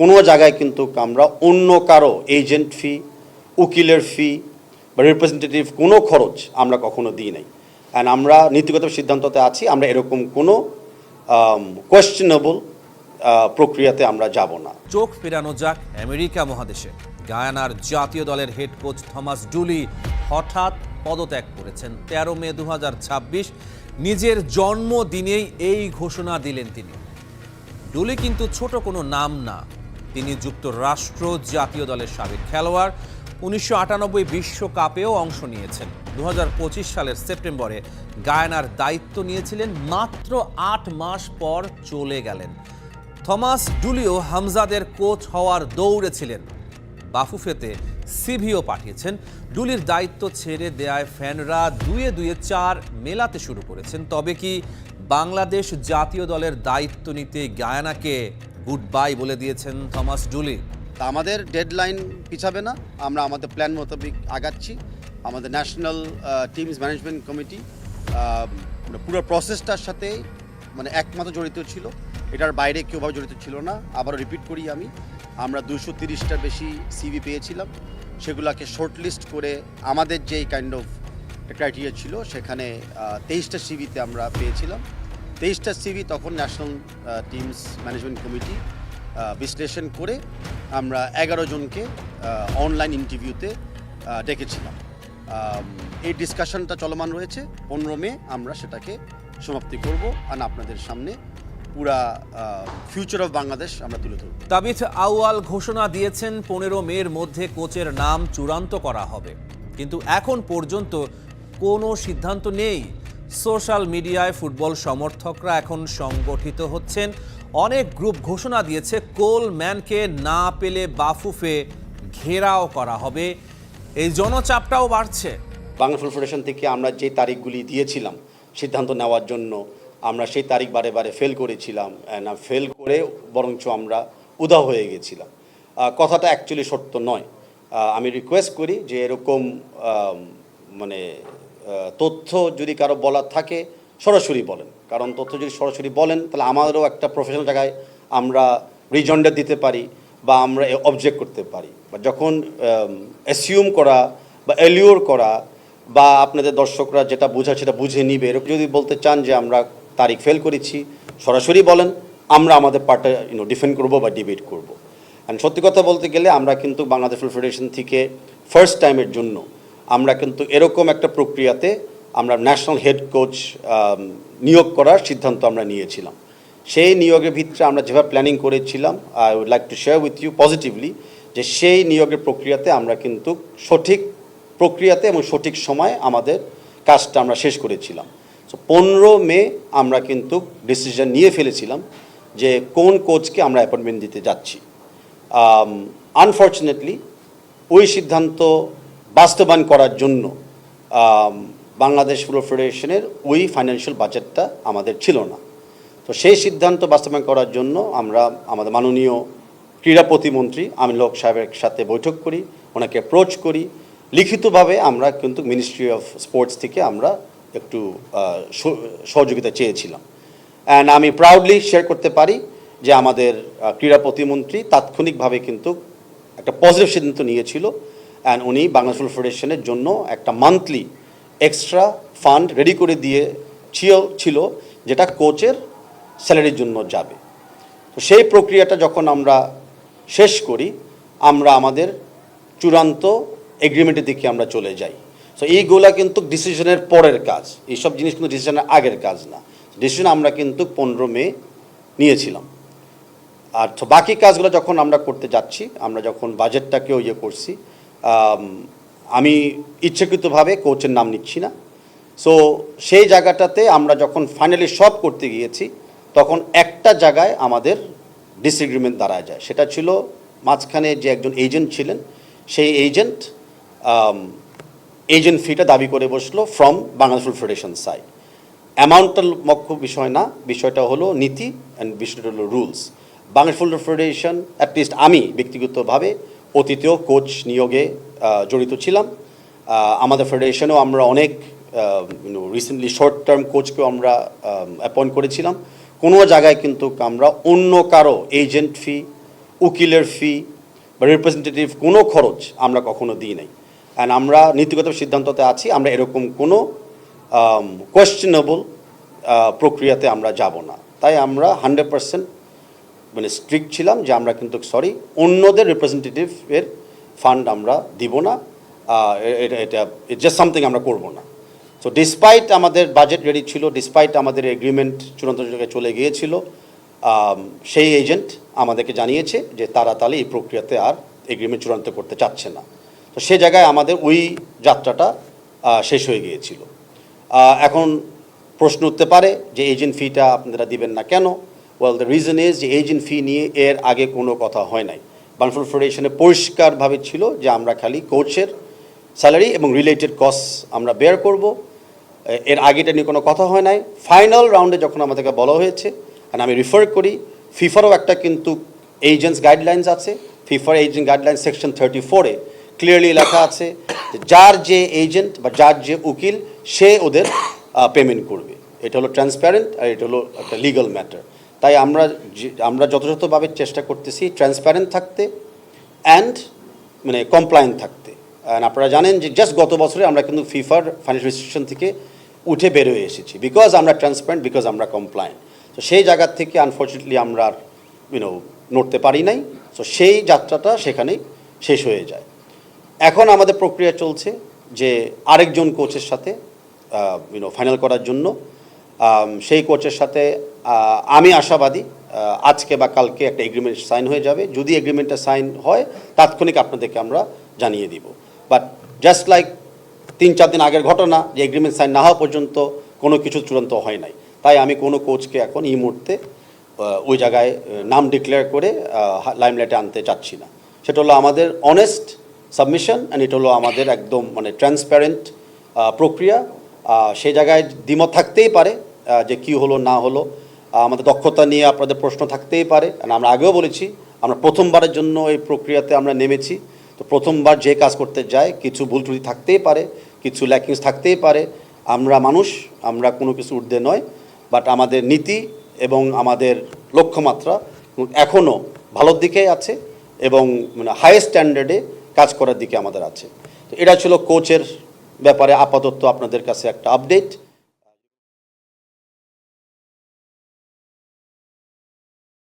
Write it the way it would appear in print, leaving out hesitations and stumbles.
কোনো জায়গায় কিন্তু আমরা অন্য কারো এজেন্ট ফি, উকিলের ফি বা রিপ্রেজেন্টেটিভ কোনো খরচ আমরা কখনো দিই নাই। অ্যান্ড আমরা নীতিগত সিদ্ধান্ততে আছি, আমরা এরকম কোনো কোয়েশ্চেনেবল প্রক্রিয়াতে আমরা যাব না। চোখ ফেরানো যাক আমেরিকা মহাদেশে। গায়ানার জাতীয় দলের হেড কোচ থমাস ডুলি হঠাৎ পদত্যাগ করেছেন 13 মে 2026। নিজের জন্মদিনেই এই ঘোষণা দিলেন তিনি। ডুলি কিন্তু ছোট কোনো নাম না, তিনি যুক্তরাষ্ট্র জাতীয় দলের সাবেক খেলোয়াড়। 1998 বিশ্বকাপেও অংশ নিয়েছেন। 2025 সালের সেপ্টেম্বরে গায়ানার দায়িত্ব নিয়েছিলেন, মাত্র 8 মাস পর চলে গেলেন। থমাস ডুলিও হামজাদের কোচ হওয়ার দৌড়ে ছিলেন। বাফুফেতে সিভিও পাঠিয়েছেন। ডুলির দায়িত্ব ছেড়ে দেয়ায় ফ্যানরা দুয়ে 4 মেলাতে শুরু করেছেন। তবে কি বাংলাদেশ জাতীয় দলের দায়িত্ব নিতে গায়ানাকে গুড বাই বলে দিয়েছেন থমাস ডুলি? আমাদের ডেডলাইন পিছাবে না, আমরা আমাদের প্ল্যান মোতাবেক আগাচ্ছি। আমাদের ন্যাশনাল টিমস ম্যানেজমেন্ট কমিটি পুরো প্রসেসটার সাথে একমাত্র জড়িত ছিল, এটার বাইরে কেউভাবে জড়িত ছিল না। আবারও রিপিট করি, আমরা 230টার বেশি সিভি পেয়েছিলাম, সেগুলোকে শর্টলিস্ট করে আমাদের যেই কাইন্ড অফ ক্রাইটেরিয়া ছিল সেখানে 23টা সিভিতে আমরা পেয়েছিলাম। 23টা সিভি তখন ন্যাশনাল টিমস ম্যানেজমেন্ট কমিটি বিশ্লেষণ করে আমরা 11 জনকে অনলাইন ইন্টারভিউতে ডেকেছিলাম। এই ডিসকাশনটা চলমান রয়েছে। 15 মে আমরা সেটাকে সমাপ্তি করব আর আপনাদের সামনে পুরা ফিউচার অফ বাংলাদেশ আমরা তুলে ধরব। তাবিথ আউয়াল ঘোষণা দিয়েছেন 15 মের মধ্যে কোচের নাম চূড়ান্ত করা হবে, কিন্তু এখন পর্যন্ত কোনো সিদ্ধান্ত নেই। সোশ্যাল মিডিয়ায় ফুটবল সমর্থকরা এখন সংগঠিত হচ্ছেন। অনেক গ্রুপ ঘোষণা দিয়েছে কোলম্যানকে না পেলে বাফুফে ঘেরাও করা হবে। এই জনচাপটাও বাড়ছে। বাংলা ফুটবল ফেডারেশন থেকে আমরা যে তারিখগুলি দিয়েছিলাম সিদ্ধান্ত নেওয়ার জন্য, আমরা সেই তারিখ বারে বারে ফেল করেছিলাম। ফেল করে বরঞ্চ আমরা উদাও হয়ে গেছিলাম। কথাটা অ্যাকচুয়ালি সত্য নয়। আমি রিকোয়েস্ট করি যে এরকম তথ্য যদি কারো বলার থাকে সরাসরি বলেন, কারণ তথ্য যদি সরাসরি বলেন তাহলে আমাদেরও একটা প্রফেশনাল জায়গায় আমরা রিজন্ডার দিতে পারি বা আমরা অবজেক্ট করতে পারি। বা যখন অ্যাসিউম করা বা এলিওর করা বা আপনাদের দর্শকরা যেটা বোঝা সেটা বুঝে নিবে, এরকম যদি বলতে চান যে আমরা তারিখ ফেল করেছি, সরাসরি বলেন, আমরা আমাদের পার্টটা ডিফেন্ড করব বা ডিবেট করব। অ্যান্ড সত্যি কথা বলতে গেলে আমরা কিন্তু বাংলাদেশ ফুটবল ফেডারেশন থেকে ফার্স্ট টাইমের জন্য আমরা কিন্তু এরকম একটা প্রক্রিয়াতে আমরা ন্যাশনাল হেড কোচ নিয়োগ করার সিদ্ধান্ত আমরা নিয়েছিলাম। সেই নিয়োগের ভিতরে আমরা যেভাবে প্ল্যানিং করেছিলাম, I would like to share with you positively যে সেই নিয়োগের প্রক্রিয়াতে আমরা কিন্তু সঠিক প্রক্রিয়াতে এবং সঠিক সময়ে আমাদের কাজটা আমরা শেষ করেছিলাম। সো 15 মে আমরা কিন্তু ডিসিশন নিয়ে ফেলেছিলাম যে কোন কোচকে আমরা অ্যাপয়েন্টমেন্ট দিতে যাচ্ছি। আনফর্চুনেটলি ওই সিদ্ধান্ত বাস্তবায়ন করার জন্য বাংলাদেশ ফুটবল ফেডারেশনের ওই ফাইন্যান্সিয়াল বাজেটটা আমাদের ছিল না। তো সেই সিদ্ধান্ত বাস্তবায়ন করার জন্য আমরা আমাদের মাননীয় ক্রীড়া প্রতিমন্ত্রী আমিনুল হক সাহেবের সাথে বৈঠক করি, ওনাকে অ্যাপ্রোচ করি। লিখিতভাবে আমরা কিন্তু মিনিস্ট্রি অফ স্পোর্টস থেকে আমরা একটু সহযোগিতা চেয়েছিলাম। অ্যান্ড আমি প্রাউডলি শেয়ার করতে পারি যে আমাদের ক্রীড়া প্রতিমন্ত্রী তাৎক্ষণিকভাবে কিন্তু একটা পজিটিভ সিদ্ধান্ত নিয়েছিল। অ্যান্ড উনি বাংলাদেশ ফুটবল ফেডারেশনের জন্য একটা মান্থলি এক্সট্রা ফান্ড রেডি করে দিয়ে ছিল যেটা কোচের স্যালারির জন্য যাবে। তো সেই প্রক্রিয়াটা যখন আমরা শেষ করি, আমরা আমাদের চূড়ান্ত এগ্রিমেন্টের দিকে আমরা চলে যাই। সো এইগুলা কিন্তু ডিসিশনের পরের কাজ, এইসব জিনিস কিন্তু ডিসিশনের আগের কাজ না। ডিসিশন আমরা কিন্তু 15 মে নিয়েছিলাম। আর তো বাকি কাজগুলো যখন আমরা করতে যাচ্ছি, আমরা যখন বাজেটটাকেও করছি, আমি ইচ্ছাকৃতভাবে কোচের নাম নিচ্ছি না। সো সেই জায়গাটাতে আমরা যখন ফাইনালি সব করতে গিয়েছি, তখন একটা জায়গায় আমাদের ডিসএগ্রিমেন্ট দাঁড়ায় যায়। সেটা ছিল মাঝখানে যে একজন এজেন্ট ছিলেন, সেই এজেন্ট ফিটা দাবি করে বসলো from Bangladesh football federation side. অ্যামাউন্টটা মুখ্য বিষয় না, বিষয়টা হলো নীতি অ্যান্ড বিষয়টা হলো rules. Bangladesh football federation, at least আমি ব্যক্তিগতভাবে অতীতেও কোচ নিয়োগে জড়িত ছিলাম। আমাদের ফেডারেশনেও আমরা অনেক রিসেন্টলি শর্ট টার্ম কোচকেও আমরা অ্যাপয়েন্ট করেছিলাম। কোনো জায়গায় কিন্তু আমরা অন্য কারো এজেন্ট ফি, উকিলের ফি বা রিপ্রেজেন্টেটিভ কোনো খরচ আমরা কখনো দিই নাই। অ্যান্ড আমরা নীতিগত সিদ্ধান্ততে আছি, আমরা এরকম কোনো কোয়েশ্চেনেবল প্রক্রিয়াতে আমরা যাব না। তাই আমরা 100% মানে স্ট্রিক্ট ছিলাম যে আমরা কিন্তু সরি অন্যদের রিপ্রেজেন্টেটিভের ফান্ড আমরা দিব না, এটা জাস্ট সামথিং আমরা করব না। সো ডিসপাইট আমাদের বাজেট রেডি ছিল, ডিসপাইট আমাদের এগ্রিমেন্ট চূড়ান্ত জায়গায় চলে গিয়েছিল, সেই এজেন্ট আমাদেরকে জানিয়েছে যে তারা তাহলে এই প্রক্রিয়াতে আর এগ্রিমেন্ট চূড়ান্ত করতে চাচ্ছে না। তো সে জায়গায় আমাদের ওই যাত্রাটা শেষ হয়ে গিয়েছিল। এখন প্রশ্ন উঠতে পারে যে এজেন্ট ফিটা আপনারা দিবেন না কেন? ওয়েল, দ্য রিজন ইজ যে এজেন্ট ফি নিয়ে এর আগে কোনো কথা হয় নাই। বাংলাদেশ ফেডারেশনে পরিষ্কারভাবে ছিল যে আমরা খালি কোচের স্যালারি এবং রিলেটেড কস্ট আমরা বেয়ার করব। এর আগে এটা নিয়ে কোনো কথা হয় নাই। ফাইনাল রাউন্ডে যখন আমাদেরকে বলা হয়েছে, আর আমি রিফার করি ফিফারও একটা কিন্তু এজেন্টস গাইডলাইন্স আছে, ফিফার এজেন্ট গাইডলাইন্স সেকশন 34-এ ক্লিয়ারলি লেখা আছে যে যার যে এজেন্ট বা যার যে উকিল সে ওদের পেমেন্ট করবে। এটা হলো ট্রান্সপ্যারেন্ট আর এটা হলো একটা লিগাল ম্যাটার। তাই আমরা যথাযথভাবে চেষ্টা করতেছি ট্রান্সপ্যারেন্ট থাকতে অ্যান্ড মানে কমপ্লায়েন্ট থাকতে। অ্যান্ড আপনারা জানেন যে জাস্ট গত বছরে আমরা কিন্তু ফিফার ফাইন্যান্সিয়াল ইনস্টিটিউশন থেকে উঠে বেরোয় এসেছি, বিকজ আমরা ট্রান্সপ্যারেন্ট, বিকজ আমরা কমপ্লায়েন্ট। তো সেই জায়গা থেকে আনফর্চুনেটলি আমরা আর নড়তে পারি নাই। সো সেই যাত্রাটা সেখানেই শেষ হয়ে যায়। এখন আমাদের প্রক্রিয়া চলছে যে আরেকজন কোচের সাথে ফাইনাল করার জন্য। সেই কোচের সাথে আমি আশাবাদী আজকে বা কালকে একটা এগ্রিমেন্ট সাইন হয়ে যাবে। যদি এগ্রিমেন্টটা সাইন হয় তাৎক্ষণিক আপনাদেরকে আমরা জানিয়ে দিব। বাট জাস্ট লাইক 3-4 দিন আগের ঘটনা যে এগ্রিমেন্ট সাইন না হওয়া পর্যন্ত কোনো কিছু চূড়ান্ত হয় নাই। তাই আমি কোনো কোচকে এখন এই মুহূর্তে ওই জায়গায় নাম ডিক্লেয়ার করে লাইমলাইটে আনতে চাচ্ছি না। সেটা হলো আমাদের অনেস্ট সাবমিশন অ্যান্ড এটা হলো আমাদের একদম মানে ট্রান্সপ্যারেন্ট প্রক্রিয়া। সেই জায়গায় দ্বিমত থাকতেই পারে যে কি হলো না হলো, আমাদের দক্ষতা নিয়ে আপনাদের প্রশ্ন থাকতেই পারে। আমরা আগেও বলেছি আমরা প্রথমবারের জন্য এই প্রক্রিয়াতে আমরা নেমেছি। তো প্রথমবার যে কাজ করতে যায় কিছু ভুল ত্রুটি থাকতেই পারে, কিছু ল্যাকিংস থাকতেই পারে। আমরা মানুষ, আমরা কোনো কিছু ঊর্ধ্বে নয়। বাট আমাদের নীতি এবং আমাদের লক্ষ্যমাত্রা এখনও ভালোর দিকেই আছে এবং মানে হাইয়েস্ট স্ট্যান্ডার্ডে কাজ করার দিকে আমাদের আছে। তো এটা ছিল কোচের ব্যাপারে আপাতত আপনাদের কাছে একটা আপডেট।